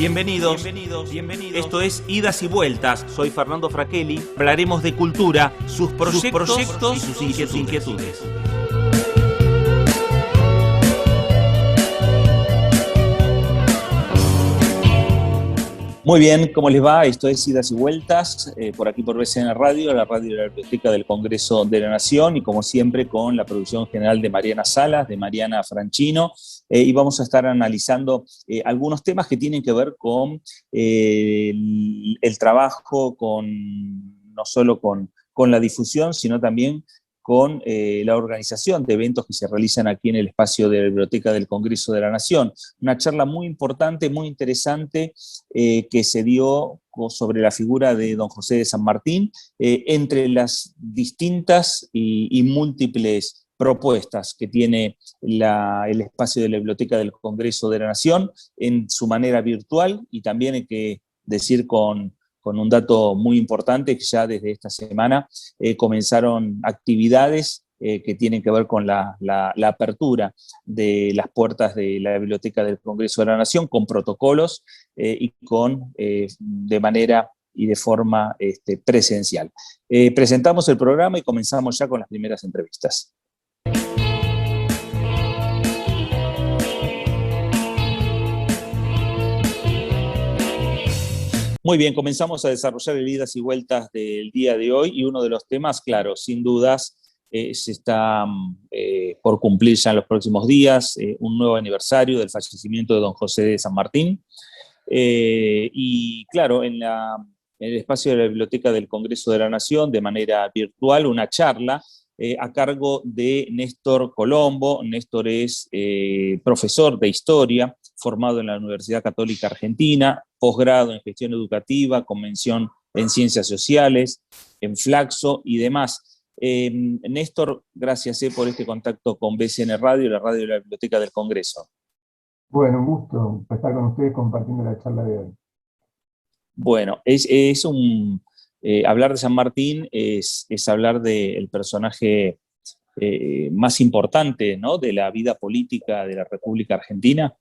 Bienvenidos. Esto es Idas y Vueltas. Soy Fernando Fraquelli. Hablaremos de cultura, sus proyectos y sus inquietudes. Muy bien, ¿cómo les va? Esto es Idas y Vueltas, por aquí por BCN Radio, la radio de la Biblioteca del Congreso de la Nación, y como siempre con la producción general de Mariana Salas, de Mariana Franchino, y vamos a estar analizando algunos temas que tienen que ver con el trabajo, no solo con la difusión, sino también con la organización de eventos que se realizan aquí en el espacio de la Biblioteca del Congreso de la Nación. Una charla muy importante, muy interesante, que se dio sobre la figura de don José de San Martín, entre las distintas y múltiples propuestas que tiene el espacio de la Biblioteca del Congreso de la Nación en su manera virtual, y también hay que decir con un dato muy importante, que ya desde esta semana comenzaron actividades que tienen que ver con la apertura de las puertas de la Biblioteca del Congreso de la Nación, con protocolos y de manera y de forma presencial. Presentamos el programa y comenzamos ya con las primeras entrevistas. Muy bien, comenzamos a desarrollar el idas y vueltas del día de hoy, y uno de los temas, claro, sin dudas, se está por cumplir ya en los próximos días un nuevo aniversario del fallecimiento de don José de San Martín. Y claro, en el espacio de la Biblioteca del Congreso de la Nación, de manera virtual, una charla a cargo de Néstor Colombo. Néstor es profesor de Historia, formado en la Universidad Católica Argentina, posgrado en Gestión Educativa, con mención en Ciencias Sociales, en Flaxo y demás. Néstor, gracias por este contacto con BCN Radio, la radio de la Biblioteca del Congreso. Bueno, un gusto estar con ustedes compartiendo la charla de hoy. Bueno, hablar de San Martín es hablar del personaje más importante, ¿no?, de la vida política de la República Argentina.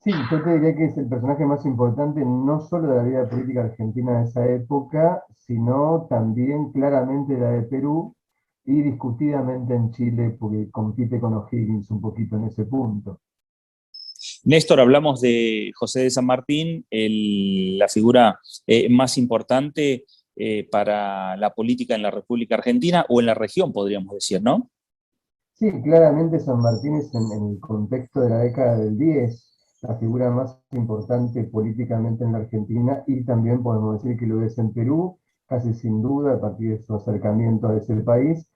Sí, yo te diría que es el personaje más importante no solo de la vida política argentina de esa época, sino también claramente de la de Perú y discutidamente en Chile, porque compite con O'Higgins un poquito en ese punto. Néstor, hablamos de José de San Martín, la figura más importante para la política en la República Argentina, o en la región, podríamos decir, ¿no? Sí, claramente San Martín es en el contexto de la década del 10, la figura más importante políticamente en la Argentina, y también podemos decir que lo es en Perú, casi sin duda, a partir de su acercamiento a ese país,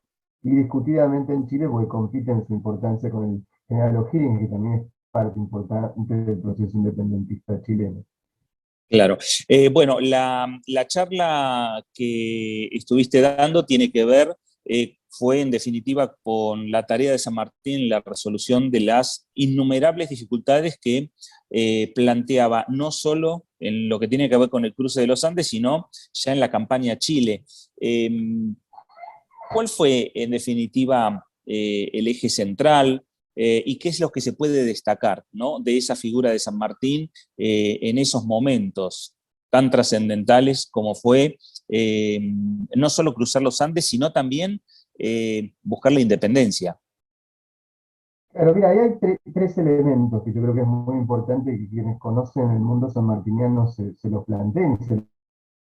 y discutidamente en Chile, porque compite en su importancia con el general O'Higgins, que también es parte importante del proceso independentista chileno. Claro. Bueno, la charla que estuviste dando tiene que ver, fue en definitiva con la tarea de San Martín, la resolución de las innumerables dificultades que planteaba, no solo en lo que tiene que ver con el cruce de los Andes, sino ya en la campaña a Chile. ¿Cuál fue en definitiva el eje central? ¿Y qué es lo que se puede destacar, ¿no?, de esa figura de San Martín en esos momentos tan trascendentales como fue no solo cruzar los Andes, sino también buscar la independencia? Claro, mira, ahí hay tres elementos que yo creo que es muy importante que quienes conocen el mundo sanmartiniano se los planteen y se lo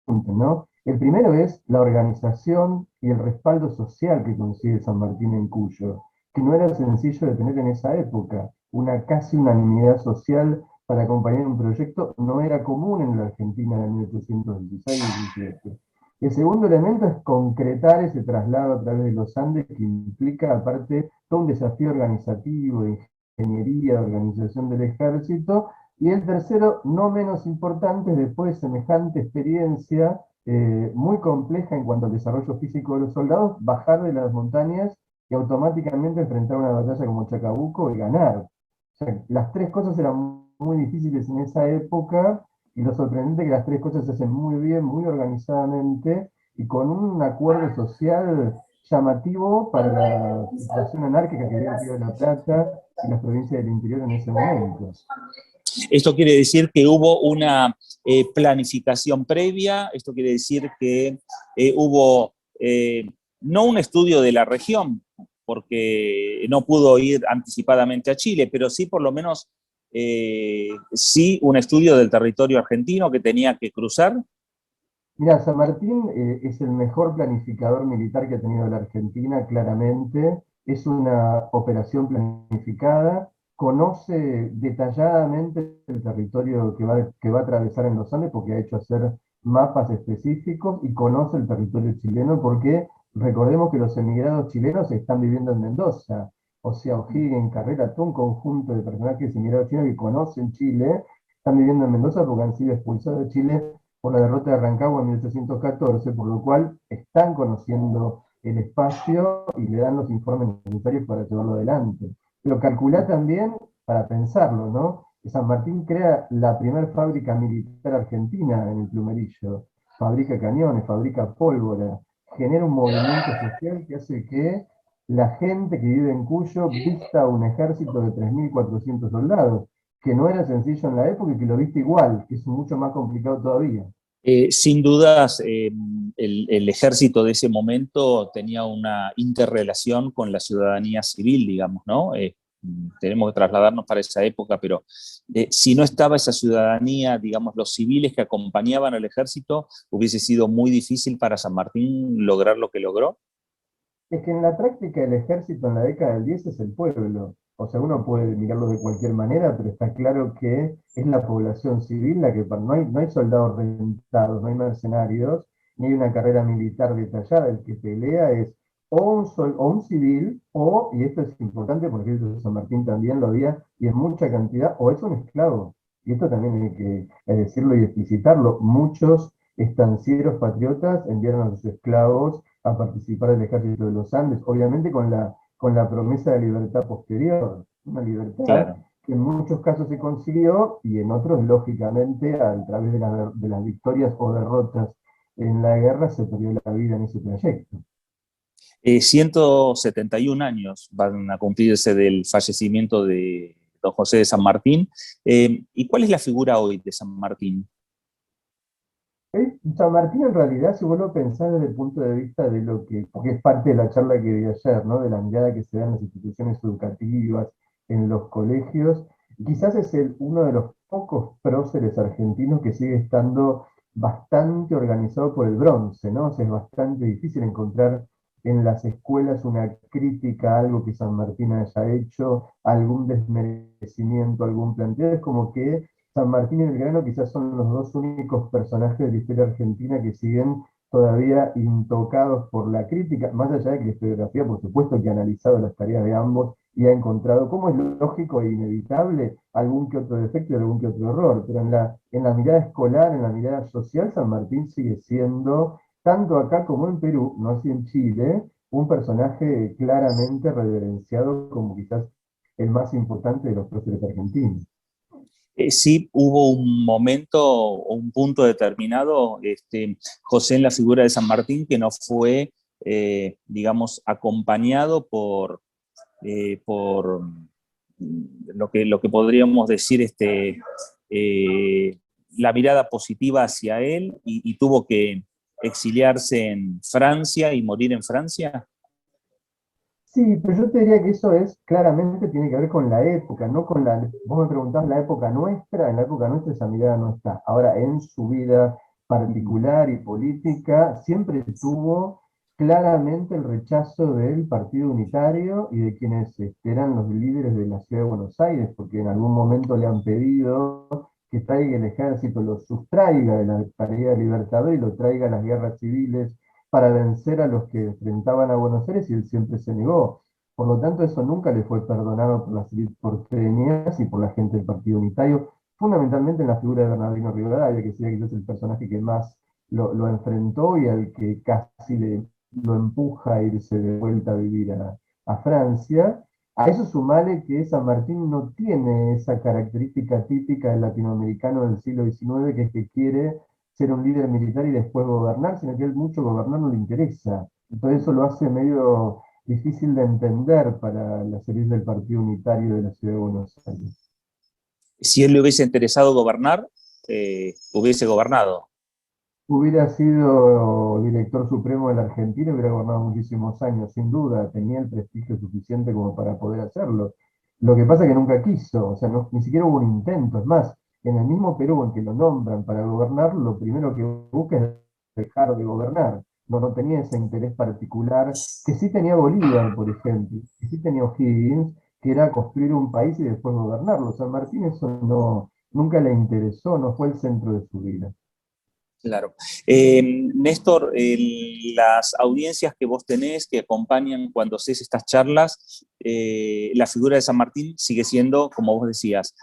pregunten, ¿no? El primero es la organización y el respaldo social que consigue San Martín en Cuyo, que no era sencillo de tener en esa época. Una casi unanimidad social para acompañar un proyecto no era común en la Argentina de 1826 y 17. El segundo elemento es concretar ese traslado a través de los Andes, que implica, aparte, todo un desafío organizativo, de ingeniería, de organización del ejército. Y el tercero, no menos importante, después de semejante experiencia muy compleja en cuanto al desarrollo físico de los soldados, bajar de las montañas y automáticamente enfrentar una batalla como Chacabuco y ganar. O sea, las tres cosas eran muy difíciles en esa época, y lo sorprendente es que las tres cosas se hacen muy bien, muy organizadamente, y con un acuerdo social llamativo para la situación anárquica que había en Río de la Plata y las provincias del interior en ese momento. Esto quiere decir que hubo una planificación previa, esto quiere decir que hubo no un estudio de la región, porque no pudo ir anticipadamente a Chile, pero sí por lo menos sí un estudio del territorio argentino que tenía que cruzar. Mira, San Martín es el mejor planificador militar que ha tenido la Argentina, claramente. Es una operación planificada, conoce detalladamente el territorio que va a atravesar en los Andes porque ha hecho hacer mapas específicos y conoce el territorio chileno porque recordemos que los emigrados chilenos están viviendo en Mendoza. O sea, O'Higgins, Carrera, todo un conjunto de personajes emigrados chilenos que conocen Chile, están viviendo en Mendoza porque han sido expulsados de Chile por la derrota de Rancagua en 1814, por lo cual están conociendo el espacio y le dan los informes necesarios para llevarlo adelante. Pero calculá también, para pensarlo, ¿no? Que San Martín crea la primera fábrica militar argentina en el Plumerillo, fabrica cañones, fabrica pólvora, genera un movimiento social que hace que la gente que vive en Cuyo vista un ejército de 3.400 soldados, que no era sencillo en la época y que lo viste igual, que es mucho más complicado todavía. Sin dudas, el ejército de ese momento tenía una interrelación con la ciudadanía civil, digamos, ¿no? Tenemos que trasladarnos para esa época, pero si no estaba esa ciudadanía, digamos, los civiles que acompañaban al ejército, hubiese sido muy difícil para San Martín lograr lo que logró. Es que en la práctica el ejército en la década del 10 es el pueblo. O sea, uno puede mirarlo de cualquier manera, pero está claro que es la población civil la que no hay soldados rentados, no hay mercenarios, ni hay una carrera militar detallada. El que pelea es o un civil, o, y esto es importante porque eso San Martín también lo había, y en mucha cantidad, o es un esclavo. Y esto también hay que decirlo y explicitarlo. Muchos estancieros patriotas enviaron a sus esclavos a participar del ejército de los Andes, obviamente con la promesa de libertad posterior, una libertad Claro. que en muchos casos se consiguió y en otros, lógicamente, a través de las victorias o derrotas en la guerra se perdió la vida en ese trayecto. 171 años van a cumplirse del fallecimiento de don José de San Martín. ¿Y cuál es la figura hoy de San Martín? San Martín en realidad, si vos lo pensás desde el punto de vista de lo que, porque es parte de la charla que di ayer, ¿no? De la mirada que se da en las instituciones educativas, en los colegios, quizás es uno de los pocos próceres argentinos que sigue estando bastante organizado por el bronce, ¿no? O sea, es bastante difícil encontrar en las escuelas una crítica a algo que San Martín haya hecho, algún desmerecimiento, algún planteo, es como que San Martín y Belgrano quizás son los dos únicos personajes de la historia argentina que siguen todavía intocados por la crítica, más allá de que la historiografía, por supuesto, que ha analizado las tareas de ambos y ha encontrado, como es lógico e inevitable, algún que otro defecto y algún que otro error, pero en la mirada escolar, en la mirada social, San Martín sigue siendo, tanto acá como en Perú, no así en Chile, un personaje claramente reverenciado como quizás el más importante de los próceres argentinos. Sí hubo un momento o un punto determinado, José, en la figura de San Martín, que no fue, digamos, acompañado por lo que podríamos decir, eh, la mirada positiva hacia él y tuvo que exiliarse en Francia y morir en Francia. Sí, pero yo te diría que eso es, claramente tiene que ver con la época, no con vos me preguntás la época nuestra, en la época nuestra esa mirada no está. Ahora, en su vida particular y política, siempre tuvo claramente el rechazo del Partido Unitario y de quienes eran los líderes de la Ciudad de Buenos Aires, porque en algún momento le han pedido que traiga el ejército, lo sustraiga de la tarea libertadora y lo traiga a las guerras civiles para vencer a los que enfrentaban a Buenos Aires y él siempre se negó. Por lo tanto, eso nunca le fue perdonado por las élites porteñas y por la gente del Partido Unitario, fundamentalmente en la figura de Bernardino Rivadavia, que sería quizás el personaje que más lo enfrentó y al que casi lo empuja a irse de vuelta a vivir a Francia. A eso sumale que San Martín no tiene esa característica típica del latinoamericano del siglo XIX, que es que quiere ser un líder militar y después gobernar, sino que él mucho gobernar no le interesa. Entonces eso lo hace medio difícil de entender para las élites del Partido Unitario de la Ciudad de Buenos Aires. Si él le hubiese interesado gobernar, hubiese gobernado. Hubiera sido director supremo de la Argentina, hubiera gobernado muchísimos años, sin duda, tenía el prestigio suficiente como para poder hacerlo. Lo que pasa es que nunca quiso, o sea, ni siquiera hubo un intento. Es más, en el mismo Perú en que lo nombran para gobernar, lo primero que busca es dejar de gobernar. No tenía ese interés particular que sí tenía Bolívar, por ejemplo, que sí tenía O'Higgins, que era construir un país y después gobernarlo. San Martín eso nunca le interesó, no fue el centro de su vida. Claro. Néstor, las audiencias que vos tenés, que acompañan cuando haces estas charlas, la figura de San Martín sigue siendo, como vos decías,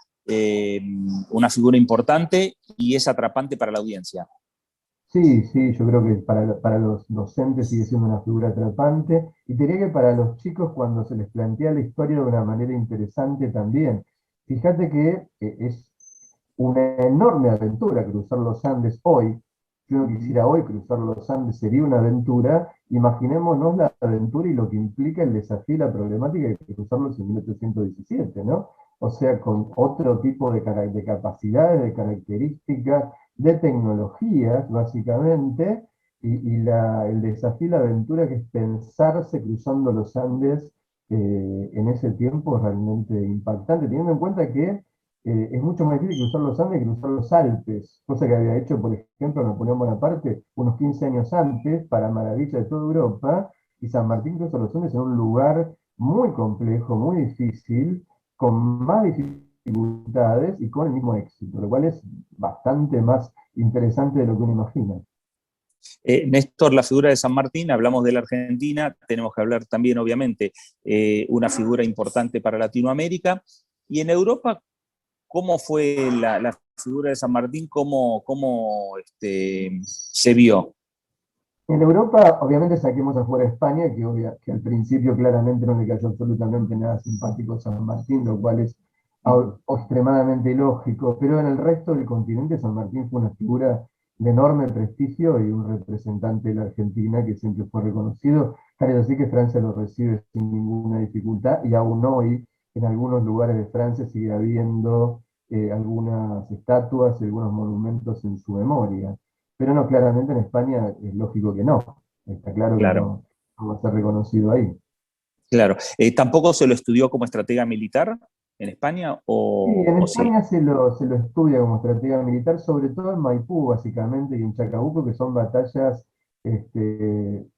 una figura importante y es atrapante para la audiencia. Sí, sí, yo creo que para los docentes sigue siendo una figura atrapante, y diría que para los chicos cuando se les plantea la historia de una manera interesante también. Fíjate que es una enorme aventura cruzar los Andes hoy. Si uno quisiera hoy cruzar los Andes sería una aventura. Imaginémonos la aventura y lo que implica el desafío y la problemática de cruzarlos en 1817, ¿no? O sea, con otro tipo de capacidades, de características, de tecnologías, básicamente, el desafío y la aventura que es pensarse cruzando los Andes en ese tiempo es realmente impactante, teniendo en cuenta que es mucho más difícil cruzar los Andes que cruzar los Alpes, cosa que había hecho, por ejemplo, Napoleón Bonaparte unos 15 años antes, para maravilla de toda Europa, y San Martín cruzó los Andes en un lugar muy complejo, muy difícil, con más dificultades y con el mismo éxito, lo cual es bastante más interesante de lo que uno imagina. Néstor, la figura de San Martín, hablamos de la Argentina, tenemos que hablar también, obviamente, una figura importante para Latinoamérica. Y en Europa, ¿cómo fue la figura de San Martín? ¿Cómo se vio? En Europa, obviamente saquemos afuera España, que al principio claramente no le cayó absolutamente nada simpático a San Martín, lo cual es extremadamente lógico, pero en el resto del continente San Martín fue una figura de enorme prestigio y un representante de la Argentina que siempre fue reconocido. Tal es así que Francia lo recibe sin ninguna dificultad, y aún hoy en algunos lugares de Francia sigue habiendo algunas estatuas y algunos monumentos en su memoria. Pero no, claramente en España es lógico que no. Está claro que Claro, no va a ser reconocido ahí. claro. ¿Tampoco se lo estudió como estratega militar en España Sí, en o sí? España se lo estudia como estratega militar, sobre todo en Maipú, básicamente, y en Chacabuco, que son batallas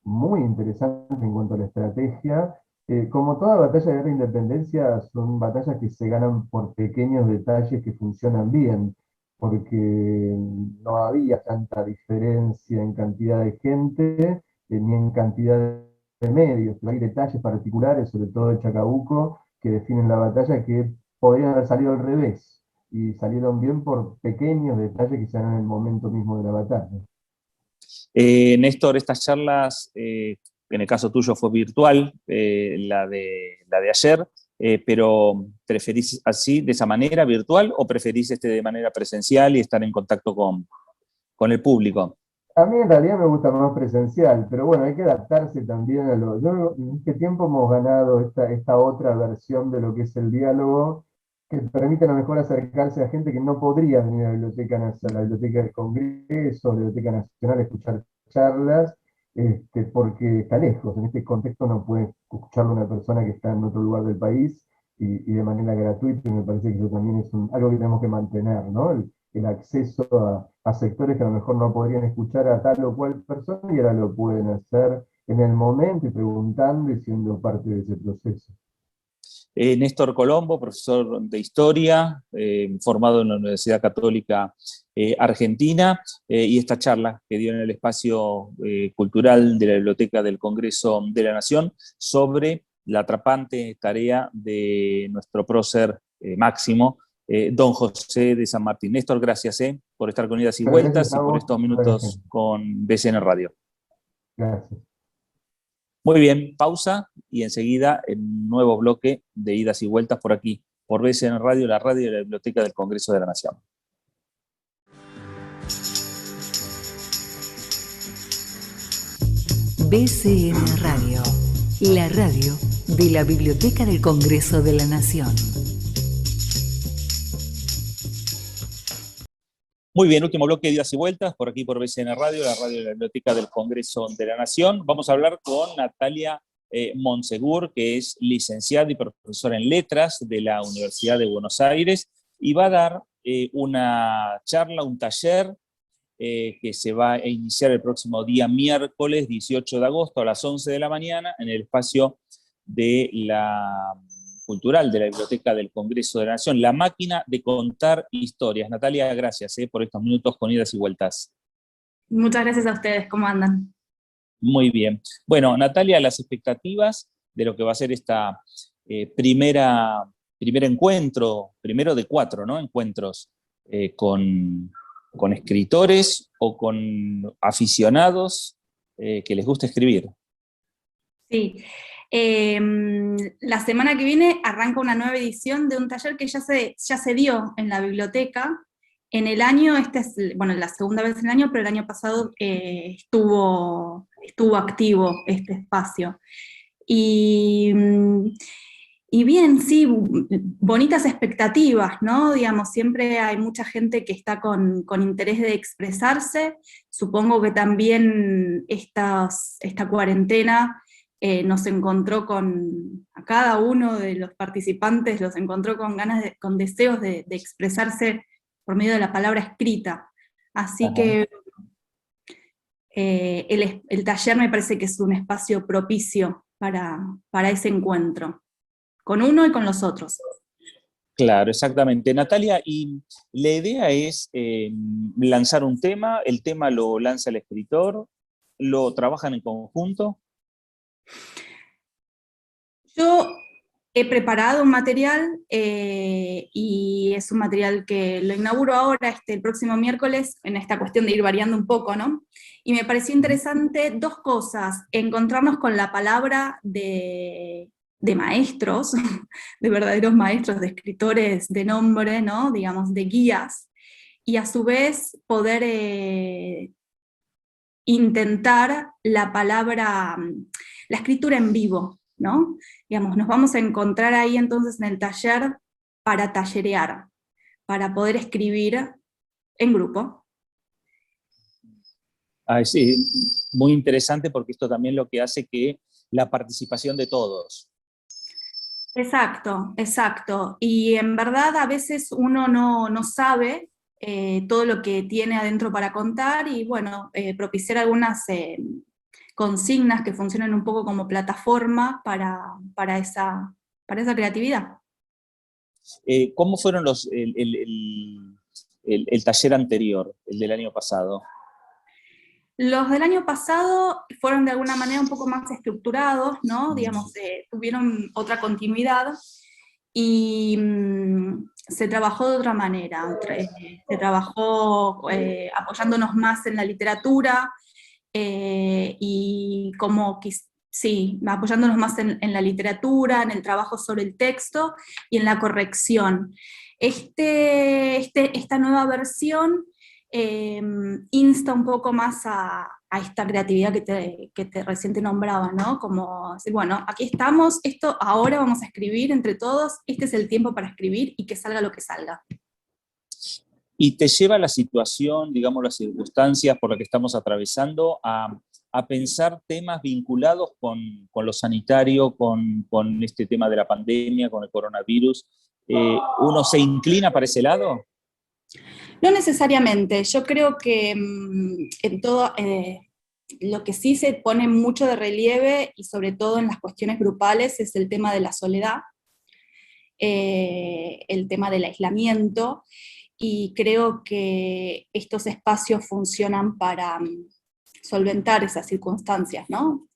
muy interesantes en cuanto a la estrategia. Como toda batalla de guerra de independencia, son batallas que se ganan por pequeños detalles que funcionan bien, porque no había tanta diferencia en cantidad de gente, ni en cantidad de medios, pero hay detalles particulares, sobre todo de Chacabuco, que definen la batalla, que podrían haber salido al revés, y salieron bien por pequeños detalles que se dan en el momento mismo de la batalla. Néstor, estas charlas, en el caso tuyo fue virtual, la de ayer, pero ¿preferís así, de esa manera, virtual, o preferís de manera presencial y estar en contacto con el público? A mí en realidad me gusta más presencial, pero bueno, hay que adaptarse también a lo... Yo en este tiempo hemos ganado esta otra versión de lo que es el diálogo, que permite a lo mejor acercarse a gente que no podría venir a la Biblioteca Nacional, a la Biblioteca del Congreso, a la Biblioteca Nacional, a escuchar charlas, porque está lejos. En este contexto no puede escucharlo una persona que está en otro lugar del país, y de manera gratuita, y me parece que eso también es algo que tenemos que mantener, ¿no? El acceso a sectores que a lo mejor no podrían escuchar a tal o cual persona, y ahora lo pueden hacer en el momento y preguntando y siendo parte de ese proceso. Néstor Colombo, profesor de Historia, formado en la Universidad Católica Argentina, y esta charla que dio en el espacio cultural de la Biblioteca del Congreso de la Nación sobre la atrapante tarea de nuestro prócer máximo, don José de San Martín. Néstor, gracias por estar con Idas y Pero gracias Vueltas a y por vos estos y a toda la minutos gente. con BCN Radio. Gracias. Muy bien, pausa y enseguida el nuevo bloque de Idas y Vueltas por aquí, por BCN Radio, la radio de la Biblioteca del Congreso de la Nación. BCN Radio, la radio de la Biblioteca del Congreso de la Nación. Muy bien, último bloque de Idas y Vueltas, por aquí por BCN Radio, la radio de la Biblioteca del Congreso de la Nación. Vamos a hablar con Natalia Monsegur, que es licenciada y profesora en Letras de la Universidad de Buenos Aires, y va a dar una charla, un taller, que se va a iniciar el próximo día miércoles 18 de agosto a las 11 de la mañana en el espacio de la cultural de la Biblioteca del Congreso de la Nación, La máquina de contar historias. Natalia, gracias por estos minutos con Idas y Vueltas. Muchas gracias a ustedes, ¿cómo andan? Muy bien. Bueno, Natalia, las expectativas de lo que va a ser esta primer encuentro, primero de 4, ¿no? Encuentros con escritores o con aficionados que les gusta escribir. Sí. La semana que viene arranca una nueva edición de un taller que ya se dio en la biblioteca. En el año, la segunda vez en el año, pero el año pasado estuvo activo este espacio. Y bien, sí, bonitas expectativas, ¿no? Digamos, siempre hay mucha gente que está con interés de expresarse. Supongo que también esta cuarentena nos encontró a cada uno de los participantes, los encontró con ganas, con deseos de expresarse por medio de la palabra escrita. Así Ajá. que el taller me parece que es un espacio propicio para ese encuentro, con uno y con los otros. Claro, exactamente. Natalia, y la idea es lanzar un tema, el tema lo lanza el escritor, lo trabajan en conjunto. Yo he preparado un material y es un material que lo inauguro ahora, el próximo miércoles, en esta cuestión de ir variando un poco, ¿no? Y me pareció interesante dos cosas: encontrarnos con la palabra de maestros, de verdaderos maestros, de escritores de nombre, ¿no? Digamos, de guías, y a su vez poder intentar la escritura en vivo, ¿no? Digamos, nos vamos a encontrar ahí entonces en el taller para tallerear, para poder escribir en grupo. Sí, muy interesante porque esto también lo que hace que la participación de todos. Exacto, exacto. Y en verdad a veces uno no sabe todo lo que tiene adentro para contar, y bueno, propiciar algunas consignas que funcionen un poco como plataforma para esa creatividad. ¿Cómo fueron el taller anterior, el del año pasado? Los del año pasado fueron de alguna manera un poco más estructurados, ¿no? Digamos, tuvieron otra continuidad y se trabajó de otra manera. Se trabajó apoyándonos más en la literatura y sí, apoyándonos más en la literatura, en el trabajo sobre el texto y en la corrección. Esta nueva versión insta un poco más a esta creatividad que te recién te nombraba, ¿no? Como decir, bueno, aquí estamos, ahora vamos a escribir entre todos, este es el tiempo para escribir y que salga lo que salga. Y te lleva la situación, digamos, las circunstancias por las que estamos atravesando a pensar temas vinculados con lo sanitario, con este tema de la pandemia, con el coronavirus. ¿Uno se inclina para ese lado? No necesariamente. Yo creo que en todo lo que sí se pone mucho de relieve, y sobre todo en las cuestiones grupales, es el tema de la soledad, el tema del aislamiento, y creo que estos espacios funcionan para solventar esas circunstancias, ¿no?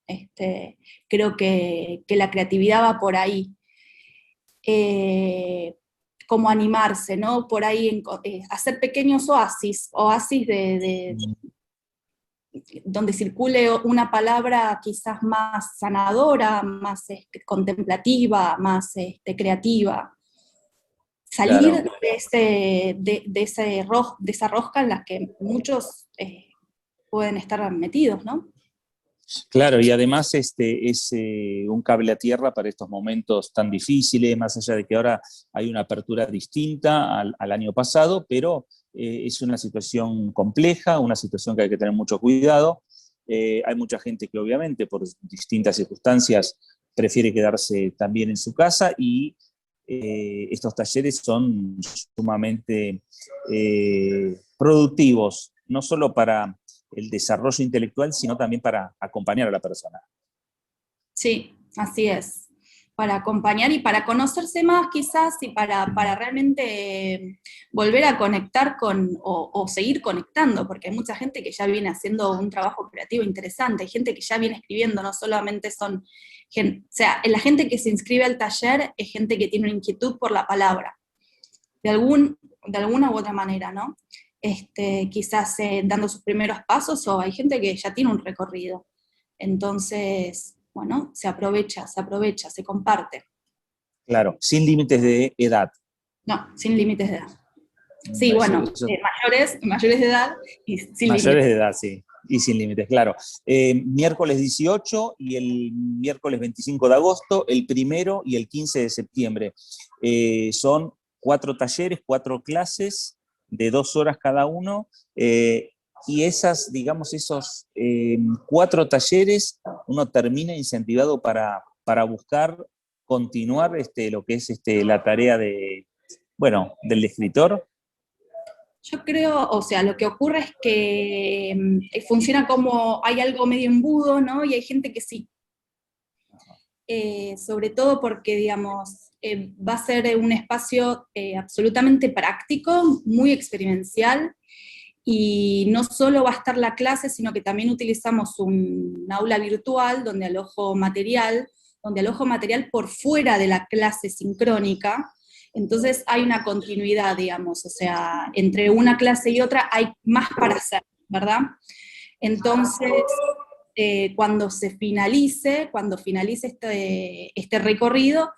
Creo que la creatividad va por ahí. Como animarse, ¿no? Por ahí hacer pequeños oasis donde circule una palabra quizás más sanadora, más contemplativa, más creativa. Salir Claro. de esa rosca en la que muchos pueden estar metidos, ¿no? Claro, y además es un cable a tierra para estos momentos tan difíciles, más allá de que ahora hay una apertura distinta al año pasado, pero es una situación compleja, una situación que hay que tener mucho cuidado. Hay mucha gente que obviamente por distintas circunstancias prefiere quedarse también en su casa y estos talleres son sumamente productivos, no solo para el desarrollo intelectual, sino también para acompañar a la persona. Sí, así es. Para acompañar y para conocerse más quizás y para realmente volver a conectar o seguir conectando, porque hay mucha gente que ya viene haciendo un trabajo creativo interesante, hay gente que ya viene escribiendo, no solamente son, o sea, la gente que se inscribe al taller es gente que tiene una inquietud por la palabra, de alguna u otra manera, ¿no? Quizás dando sus primeros pasos, o hay gente que ya tiene un recorrido. Entonces, bueno, se aprovecha, se comparte. Claro, sin límites de edad. No, sin límites de edad. Sí, Eso, bueno, eso. mayores de edad y sin Mayores límites. de edad, sí. Y sin límites, claro. Miércoles 18 y el miércoles 25 de agosto, el 1 y el 15 de septiembre. Son 4 talleres, 4 clases de 2 horas cada uno. Y esas, digamos, esos 4 talleres, uno termina incentivado para buscar continuar lo que es la tarea de, bueno, del escritor. Yo creo, o sea, lo que ocurre es que funciona como hay algo medio embudo, ¿no? Y hay gente que sí. Sobre todo porque, digamos, va a ser un espacio absolutamente práctico, muy experiencial, y no solo va a estar la clase, sino que también utilizamos un aula virtual donde alojo material por fuera de la clase sincrónica. Entonces hay una continuidad, digamos, o sea, entre una clase y otra hay más para hacer, ¿verdad? Entonces, cuando finalice este recorrido,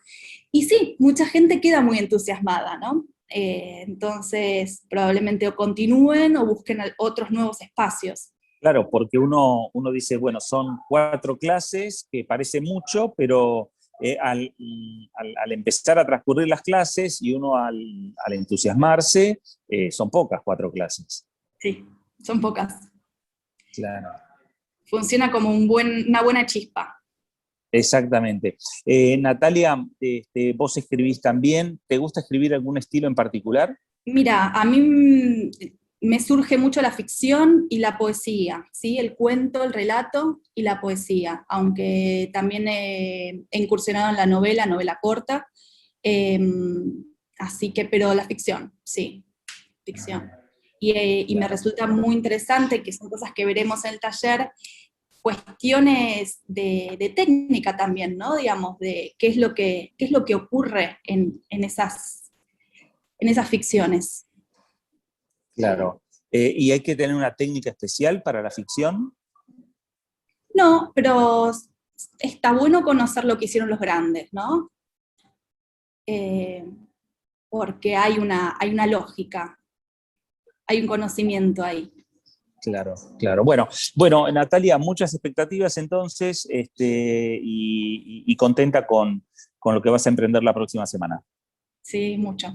y sí, mucha gente queda muy entusiasmada, ¿no? Entonces, probablemente o continúen o busquen otros nuevos espacios. Claro, porque uno dice, bueno, son 4 clases, que parece mucho, pero al empezar a transcurrir las clases y uno al entusiasmarse, son pocas 4 clases. Sí, son pocas. Claro. Funciona como una buena chispa. Exactamente. Natalia, vos escribís también. ¿Te gusta escribir algún estilo en particular? Mira, a mí me surge mucho la ficción y la poesía, ¿sí? El cuento, el relato y la poesía, aunque también he incursionado en la novela corta, eh, así que, pero la ficción, sí, ficción. Y me resulta muy interesante, que son cosas que veremos en el taller, cuestiones de técnica también, ¿no? Digamos, de qué es lo que ocurre en esas ficciones. Claro. ¿Y hay que tener una técnica especial para la ficción? No, pero está bueno conocer lo que hicieron los grandes, ¿no? Porque hay una lógica, hay un conocimiento ahí. Claro, claro. Bueno, Natalia, muchas expectativas entonces, y contenta con lo que vas a emprender la próxima semana. Sí, mucho.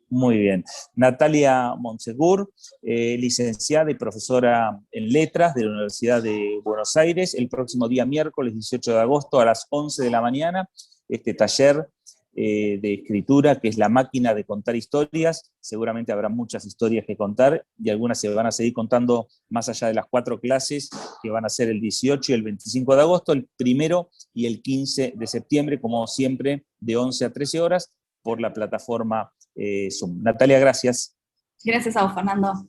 Muy bien. Natalia Montsegur, licenciada y profesora en Letras de la Universidad de Buenos Aires, el próximo día miércoles 18 de agosto a las 11 de la mañana, este taller de escritura, que es La máquina de contar historias. Seguramente habrá muchas historias que contar y algunas se van a seguir contando más allá de las 4 clases que van a ser el 18 y el 25 de agosto, el 1 y el 15 de septiembre, como siempre, de 11 a 13 horas por la plataforma Zoom. Natalia, gracias. Gracias a vos, Fernando.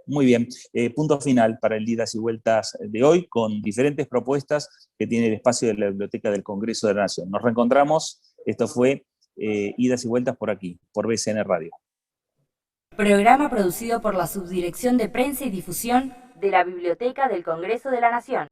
Muy bien, punto final para el Idas y Vueltas de hoy, con diferentes propuestas que tiene el espacio de la Biblioteca del Congreso de la Nación. Nos reencontramos, esto fue Idas y Vueltas por aquí, por BCN Radio. Programa producido por la Subdirección de Prensa y Difusión de la Biblioteca del Congreso de la Nación.